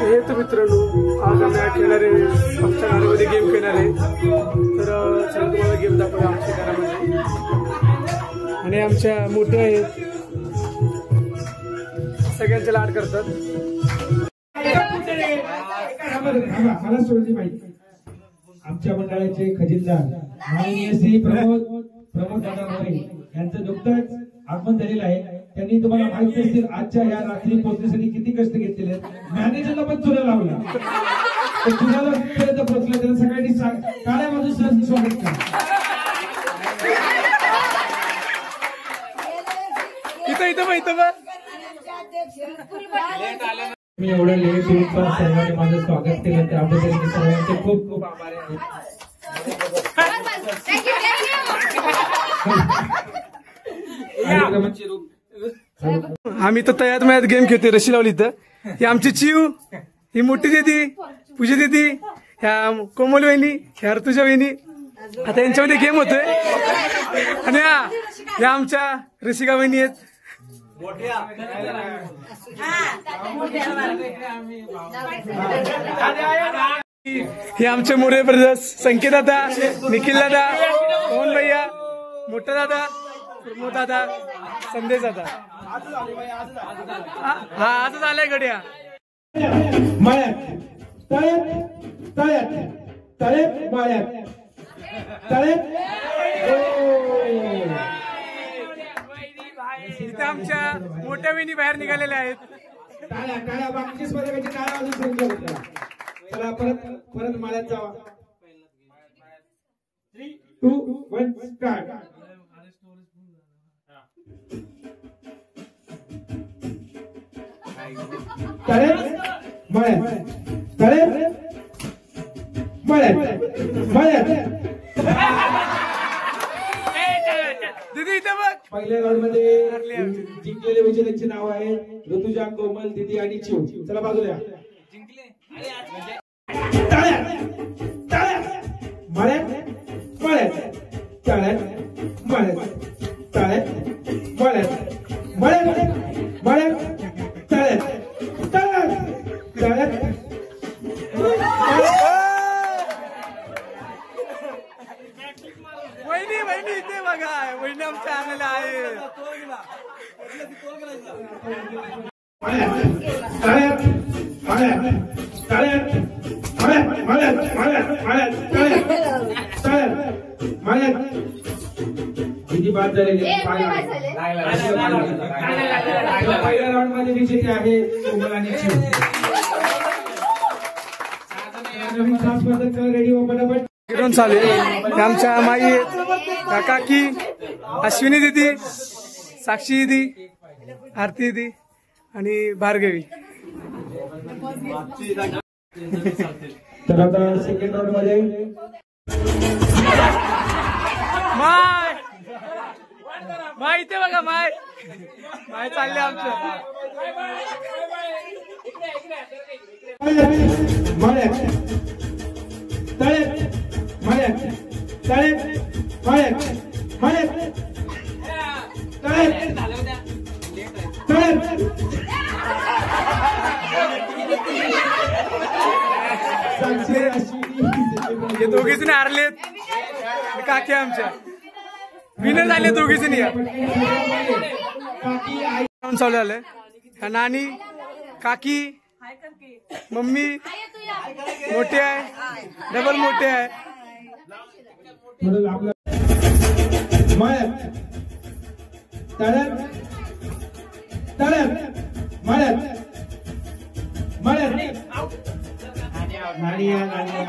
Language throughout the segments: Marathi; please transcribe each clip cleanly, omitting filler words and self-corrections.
हे तर मित्रांनो आज आम्ही खेळणारे आमच्या घरामध्ये गेम खेळणारे तर चला तुम्हाला गेम दाखवूया आमच्या घरामध्ये आणि आमच्या मोठ्या आहेत सगळ्यांचे लाड करतात। मला सोडली माहिती आमच्या मंडळाचे खजिनदार माननीय श्री प्रमोद दादा मोरे यांचं नुकतंच आगमन झालेलं आहे। त्यांनी तुम्हाला माहिती असतील आजच्या या रात्री पोहोचण्यासाठी किती कष्ट घेतलेले आहेत। मॅनेजरला पण चुरा लावला तर चुराला पर्यंत पोहोचलं त्यांना सगळ्यांनी काळ्या बाजूस स्वागत करा। मी एवढं लेट येऊन पण सर्वांनी माझं स्वागत केलं त्याबद्दल मी सर्वांचे खूप खूप आभारी आहे। आम्ही तर तयात मयात गेम खेळतोय रशी लावली तर ही आमची चिव ही मोठी दीदी पूजा दीदी ह्या कोमल वहिनी ह्या ऋतुजा वहिनी आता यांच्यामध्ये गेम होतोय आणि ह्या आमच्या रसिका वहिनी आहेत। हे आमचे मोरे ब्रदर्स संकेत दादा निखिल दादा मोहन भैया मोठा दादा प्रमोद दादा संदेश दादा हा आज झालंय गड्या इथे आमच्या मोठ्या वहिनी बाहेर निघालेल्या आहेत। चला परत माळ्यात जावा 3, 2, 1 स्टार्ट। दीदी इथे बघ पहिल्या राऊंड मध्ये जिंकलेले विजेत्यांची नाव आहे ऋतुजा कोमल दीदी आणि चिव। चला बाजूला जिंकले वहिनी इथे बघा वहिनी आमच्या आलेला आहे। किती बाद झालेली पहिल्या राऊंड मध्ये विजेते आहे कोमल आणि चिव। नवीन स्पर्धक रेडी हो पटापट चालू आमच्या माई आहेत काकी अश्विनी दीदी साक्षी दीदी आरती दीदी आणि भार्गवी। तर आता सेकंड राऊंड मध्ये माय इथे बघा माय चालले आमच्या हे दोघे जण हारलेत काकी आमच्या विनर झाले दोघे जण चालू झालंय नानी काकी मम्मी मोठे आहे डबल मोठे आहे।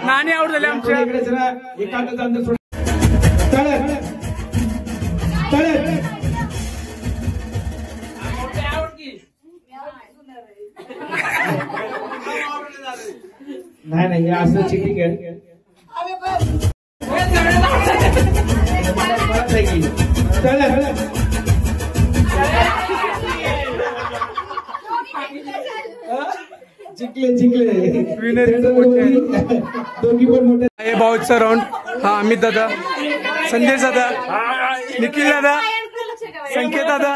नानी आउट झाले आमच्या नाही असं चिटिंग आहे। जिंकले विनर दोघी पण मोठे भाऊचा राऊंड हा अमित दादा संजय दादा निखिल दादा संकेत दादा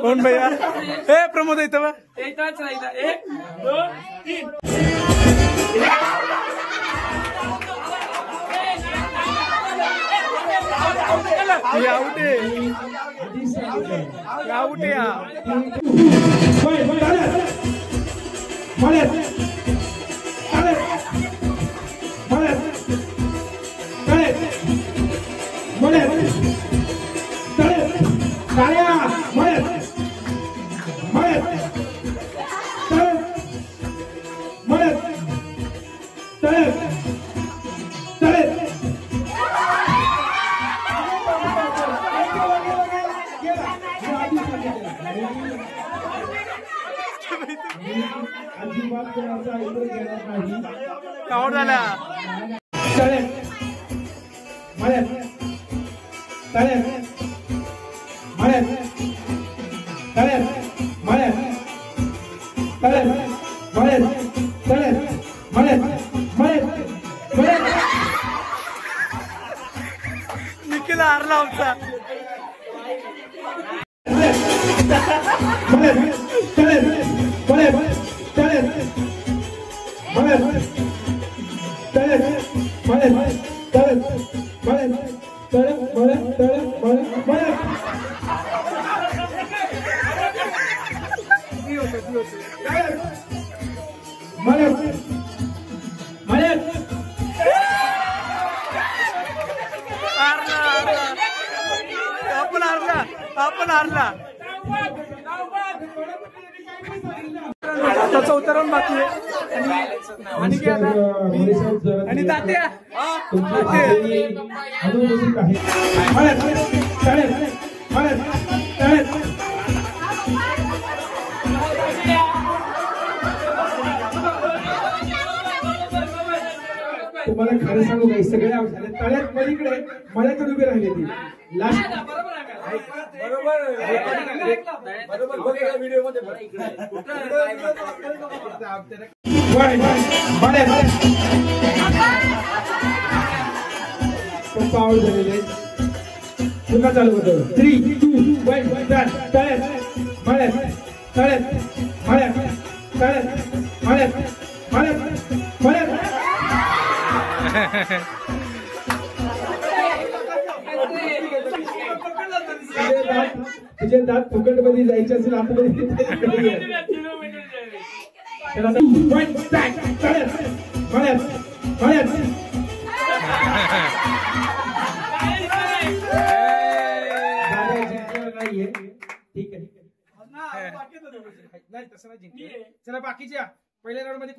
कोण भैया ए प्रमोद इथं 1 2 3 आउट आहे हा. आउट झाला. निखिल हारला आमचा. आपण हारला. आता चौथा राऊंड बाकी आहे. आणि तात्या तुम्हाला खरं सांगू काही सगळे आउट झाले. तळ्यात पलीकडे मळ्यातून उभे राहिले ती लास्ट. आउट झालेले पुन्हा चालू होतं. 3, 2, 1 तळ्यात तळ्यात मळ्यात तळ्यात मळ्यात तळ्यात मळ्यात मळ्यात मळ्यात. तुझे दात फुकट मध्ये जायचे असेल आतमध्ये. नाहीये ठीक आहे. नाही तसं नाही जिंकले. चला बाकीच्या पहिल्या राऊंड मध्ये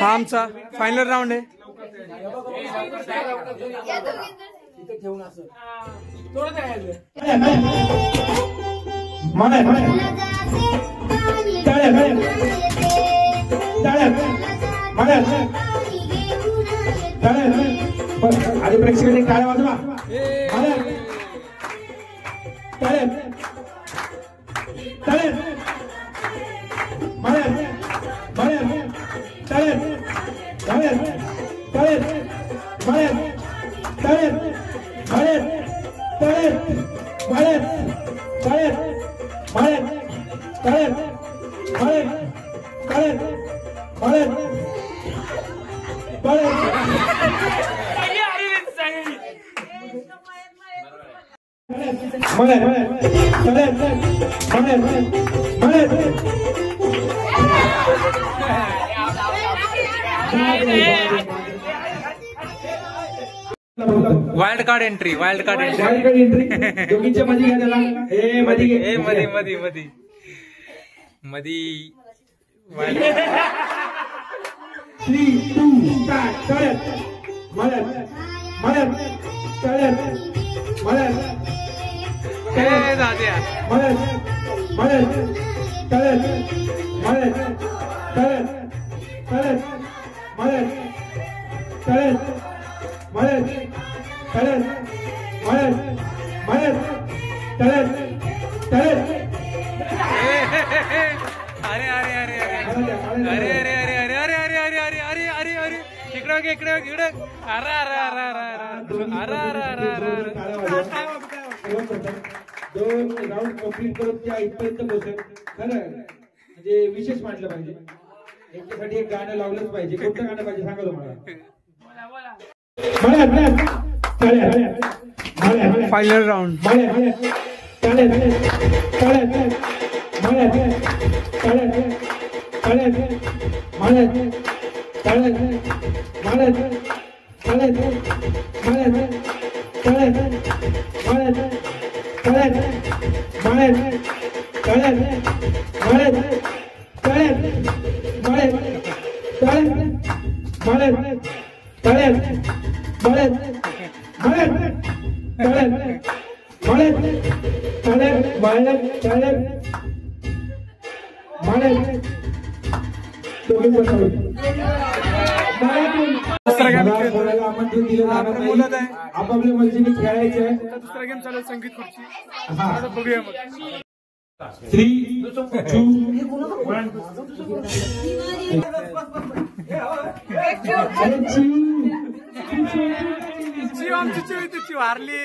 हा आमचा फायनल राऊंड आहे. आधी प्रेक्षकांनी टाळ्या वाजवा. वाइल्ड कार्ड एंट्री दोघींच्या मध्ये घ्या त्याला. ए मध्ये घे. ए मधी वाइल्ड. 3, 2 स्टार्ट. तळ्यात मळ्यात मळ्यात तळ्यात मळ्यात दाद्या मळ्यात मळ्यात तळ्यात मळ्यात तळ्यात तळ्यात मळ्यात तळ्यात मळ्यात तळ्यात मळ्यात मळ्यात तळ्यात तळ्यात. अरे अरे अरे अरे अरे अरे अरे अरे अरे अरे अरे अरे अरे अरे अरे इकडे अरे अरे अरे अरे अरे अरे. 2 राऊंड कंप्लीट करून त्या इथपर्यंत पोहोचेल. खरं म्हणजे विशेष मानलं पाहिजे. यांच्यासाठी एक गाणं लावलंच पाहिजे. कोणतं गाणं पाहिजे सांगा तुम्हाला. Final round. आपापल्या मर्जीने खेळायचे आहे. दुसरा गेम चालू संगीत खुर्ची. आता बघूया मग. 3, 2, 1. चिव आमची चिव इथे चिव हारली.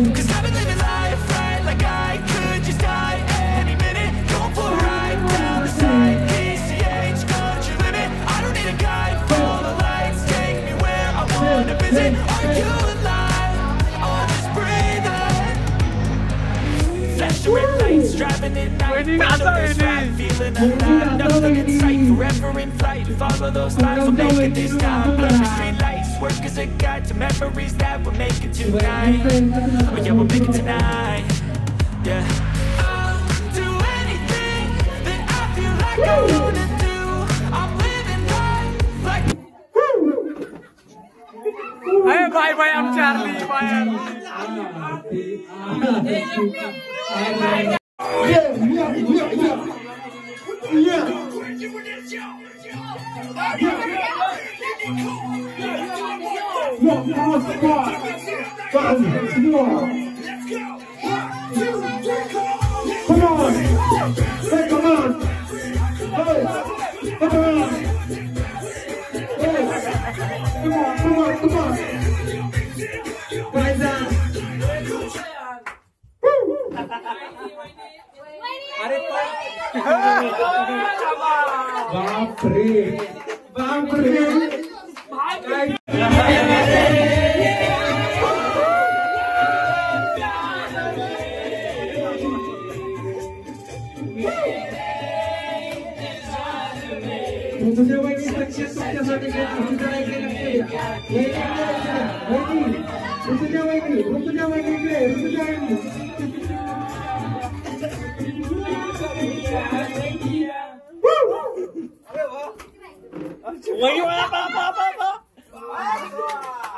Cause I've been living life right like I could just die any minute. Going for a ride down the side, PCH, country limit. I don't need a guide, follow the lights, take me where I wanna visit. Are you alive? Oh, just breathe in. Flash the red lights, driving at night, feeling alive, nothing in sight, forever in flight. Follow those lines, we'll make it this time. Blood the street lights, work as a guide to memories that we're making tonight. Oh yeah, we'll make it tonight. Yeah. I'll do anything that I feel like I wanna do. I'm living life like. Hey, bye bye, I'm Charlie. Bye.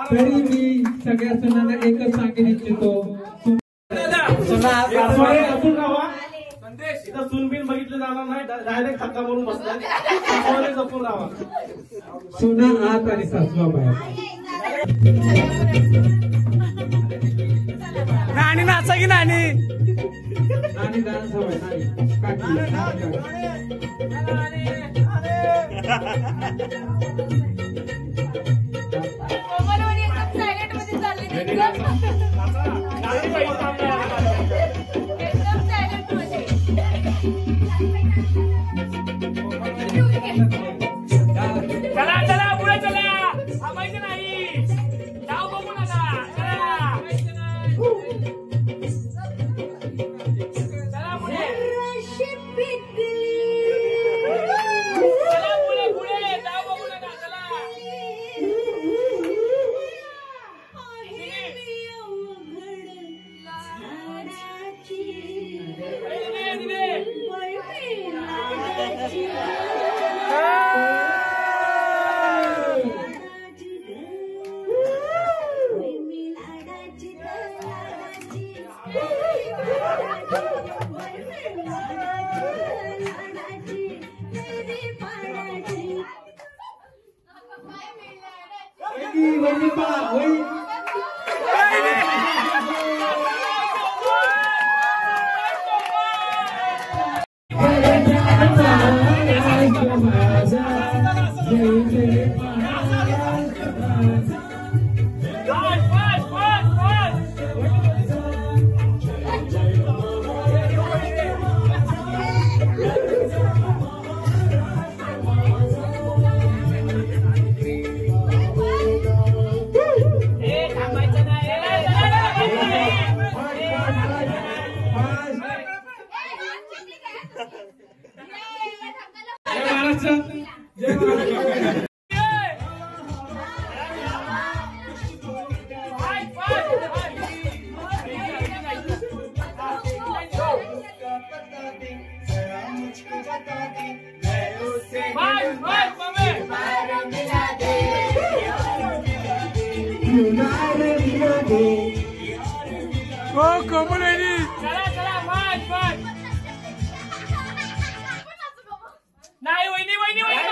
तरी मी सगळ्या सणांना एकच सांगू इच्छितो, सुनबिन बघितलं जाणार नाही, डायरेक्ट हक्का म्हणून बसला जपून राहा. सुना आत आणि सासवा बाहेर. नानी नाचा की नानी. आणि डान्स हवाय नाही चला चला पुढे चला, थांबायचं नाही. जाऊ बघू नका. चला चला पुढे, चला पुढे पुढे, जाऊ बघू नका. चला महाराष्ट्र जय महाराष्ट्र. हो कोमल वहिनी नाही वहिनी वहिनी वहिनी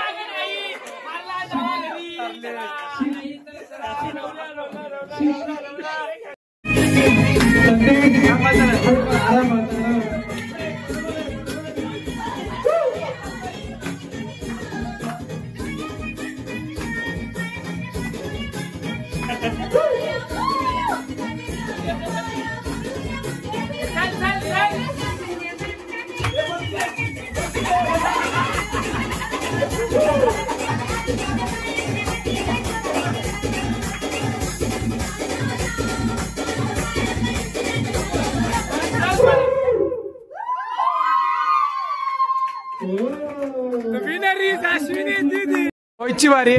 विनर इज अश्विनी दीदी. होयची बारी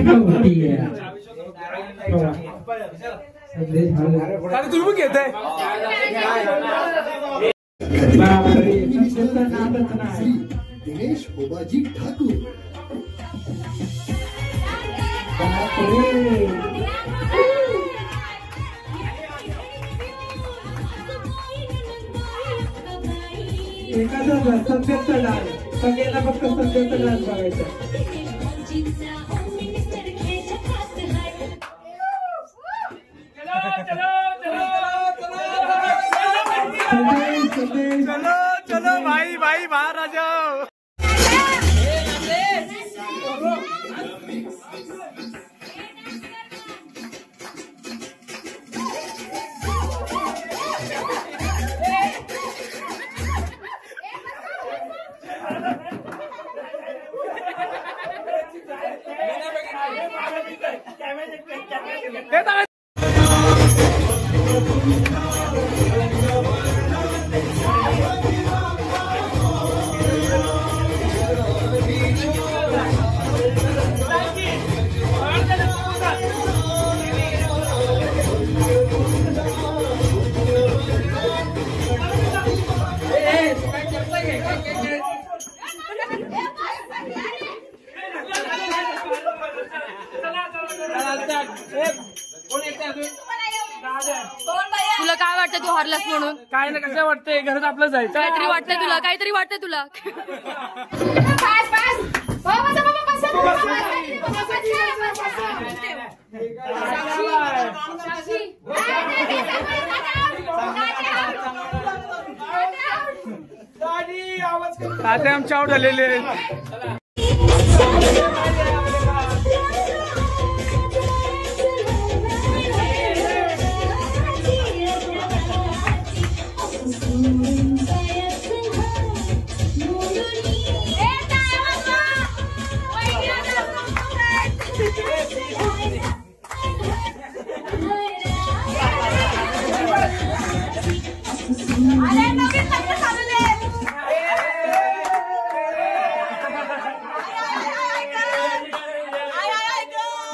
अरे तुम्ही पण घेताय दिनेश बोबाजी ठाकूर. एखादा सब्जेक्टचा डान्स सगळ्यांना फक्त सब्जेक्टचा डान्स बघायचा. चलो चलो भाई भाई बाहर आ जाओ. तुला काय वाटतं तू हरलास म्हणून? काय ना कसं वाटतंय घरात आपलं जायचं काहीतरी वाटतंय तुला, काहीतरी वाटतंय तुला. आता आमचे आउट झालेले आहेत.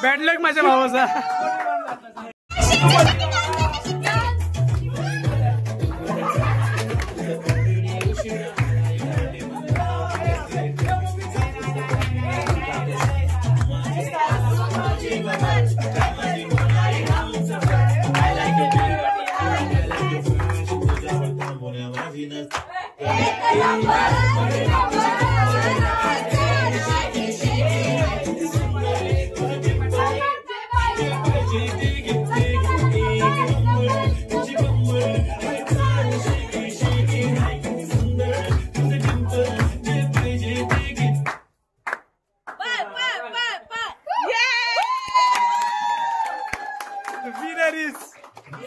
बॅड लक माझ्या भावाचा.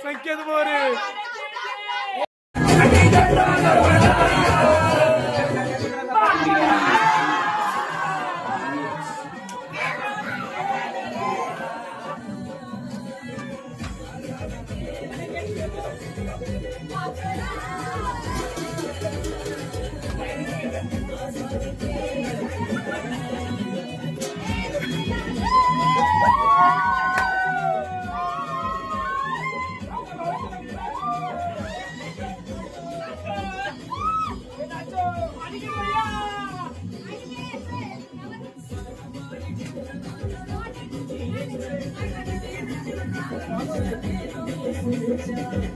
संकेत मोरे. Thank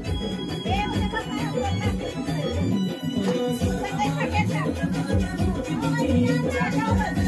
you.